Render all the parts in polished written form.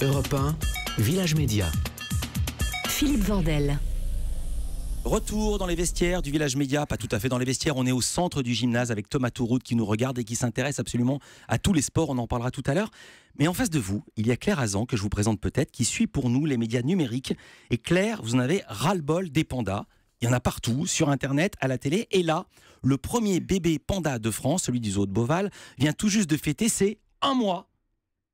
Europe 1, Village Média. Philippe Vandel. Retour dans les vestiaires du Village Média, pas tout à fait dans les vestiaires, on est au centre du gymnase avec Thomas Touroud qui nous regarde et qui s'intéresse absolument à tous les sports, on en parlera tout à l'heure. Mais en face de vous, il y a Claire Hazan, que je vous présente peut-être, qui suit pour nous les médias numériques. Et Claire, vous en avez ras-le-bol des pandas. Il y en a partout, sur Internet, à la télé. Et là, le premier bébé panda de France, celui du zoo de Beauval, vient tout juste de fêter ses 1 mois.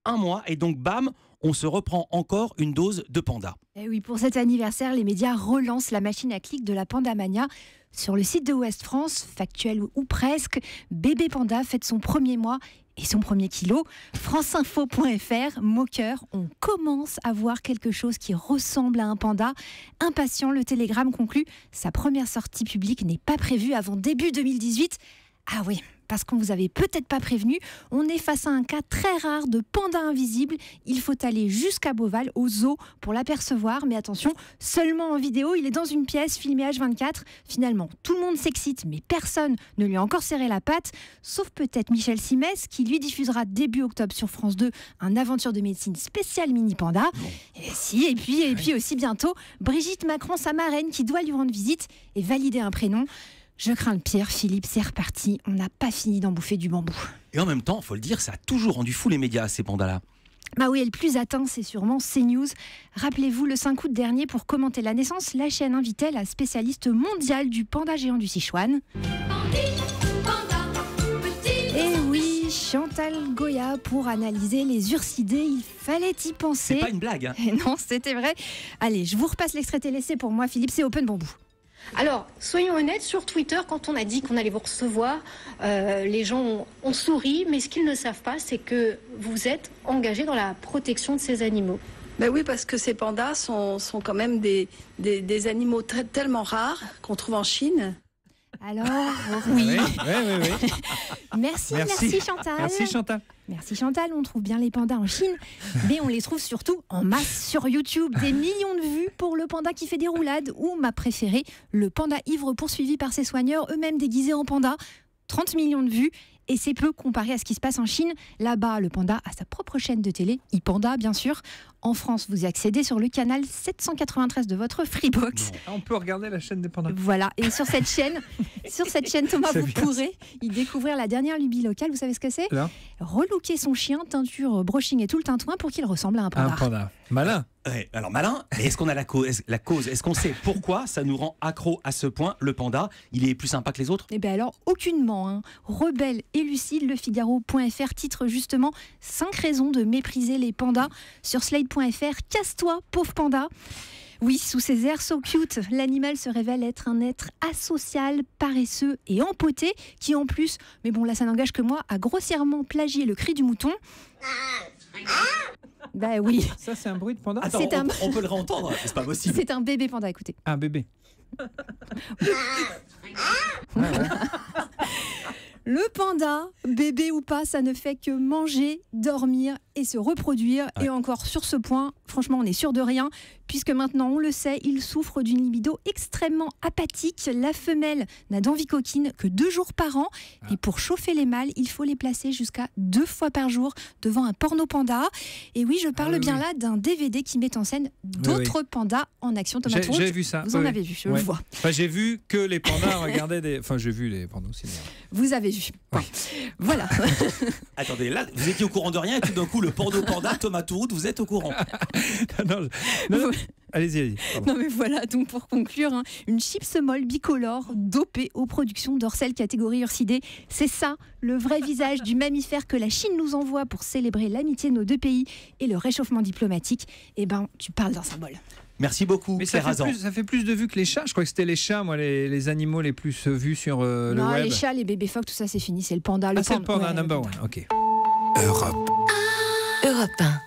1 mois, et donc bam, on se reprend encore une dose de panda. Et oui, pour cet anniversaire, les médias relancent la machine à clics de la Pandamania. Sur le site de Ouest France, factuel ou presque, bébé panda fête son 1er mois et son 1er kilo. Franceinfo.fr, moqueur, on commence à voir quelque chose qui ressemble à un panda. Impatient, le Télégramme conclut, sa première sortie publique n'est pas prévue avant début 2018. Ah oui, parce qu'on vous avait peut-être pas prévenu, on est face à un cas très rare de panda invisible. Il faut aller jusqu'à Beauval, au zoo, pour l'apercevoir. Mais attention, seulement en vidéo, il est dans une pièce filmée H24. Finalement, tout le monde s'excite, mais personne ne lui a encore serré la patte, sauf peut-être Michel Simès, qui lui diffusera début octobre sur France 2 un aventure de médecine spéciale mini panda. Et puis aussi bientôt, Brigitte Macron, sa marraine, qui doit lui rendre visite et valider un prénom. Je crains le pire, Philippe, c'est reparti. On n'a pas fini d'en bouffer du bambou. Et en même temps, il faut le dire, ça a toujours rendu fou les médias, ces pandas-là. Bah oui, et le plus atteint, c'est sûrement CNews. Rappelez-vous, le 5 août dernier, pour commenter la naissance, la chaîne invitait la spécialiste mondiale du panda géant du Sichuan. Et oui, Chantal Goya, pour analyser les ursidés, il fallait y penser. C'est pas une blague, hein. Et non, c'était vrai. Allez, je vous repasse l'extrait télécé pour moi, Philippe, c'est Open Bambou. Alors, soyons honnêtes, sur Twitter, quand on a dit qu'on allait vous recevoir, les gens ont souri, mais ce qu'ils ne savent pas, c'est que vous êtes engagé dans la protection de ces animaux. Ben oui, parce que ces pandas sont quand même des animaux tellement rares qu'on trouve en Chine. Alors, oui. Oui. Merci Chantal. Merci Chantal. Merci Chantal, on trouve bien les pandas en Chine, mais on les trouve surtout en masse sur YouTube. Des millions de vues pour le panda qui fait des roulades, ou ma préférée, le panda ivre poursuivi par ses soigneurs, eux-mêmes déguisés en panda. 30 millions de vues, et c'est peu comparé à ce qui se passe en Chine. Là-bas, le panda a sa propre chaîne de télé, iPanda bien sûr. En France, vous y accédez sur le canal 793 de votre Freebox. On peut regarder la chaîne des pandas. Voilà, et sur cette chaîne, Thomas, vous pourrez y découvrir la dernière lubie locale. Vous savez ce que c'est ? Relooker son chien, teinture, brushing et tout le tintouin pour qu'il ressemble à un panda. Un panda. Malin. Ouais, alors malin, mais est-ce qu'on a la cause, est-ce qu'on sait pourquoi ça nous rend accro à ce point, le panda? Il est plus sympa que les autres? Eh bien alors, aucunement. Hein. Rebelle et lucide, le Figaro.fr titre justement 5 raisons de mépriser les pandas. Sur Slate.fr, casse-toi, pauvre panda. Oui, sous ses airs so cute, l'animal se révèle être un être asocial, paresseux et empoté, qui en plus, mais bon là ça n'engage que moi, a grossièrement plagié le cri du mouton. Bah oui. Ça c'est un bruit de panda. Attends, on peut le réentendre, c'est pas possible. C'est un bébé panda, écoutez. Un bébé. Le panda, bébé ou pas, ça ne fait que manger, dormir et se reproduire. Ouais. Et encore sur ce point, franchement, on est sûr de rien, puisque maintenant, on le sait, il souffre d'une libido extrêmement apathique. La femelle n'a d'envie coquine que 2 jours par an. Et pour chauffer les mâles, il faut les placer jusqu'à 2 fois par jour devant un porno panda. Et oui, je parle bien là d'un DVD qui met en scène d'autres pandas en action. Thomas Touroud, j'ai vu ça. Vous en avez vu, je le vois. Enfin, j'ai vu que les pandas regardaient des... Enfin, j'ai vu les pandas aussi. Vous avez vu. Ouais. Voilà. Attendez, là, vous étiez au courant de rien et tout d'un coup, le porno panda, Thomas Touroud, vous êtes au courant. non. Allez-y. Non mais voilà, donc pour conclure, hein, une chips molle bicolore dopée aux productions d'Orcel catégorie ursidée. C'est ça, le vrai visage du mammifère que la Chine nous envoie pour célébrer l'amitié de nos 2 pays et le réchauffement diplomatique. Eh ben, tu parles d'un symbole. Merci beaucoup, mais Claire Hazan. Ça fait plus de vues que les chats. Je crois que c'était les chats, moi, les animaux les plus vus sur le web. Non, les chats, les bébés phoques, tout ça c'est fini, c'est le panda. C'est le panda number 1, ok. Europe 1.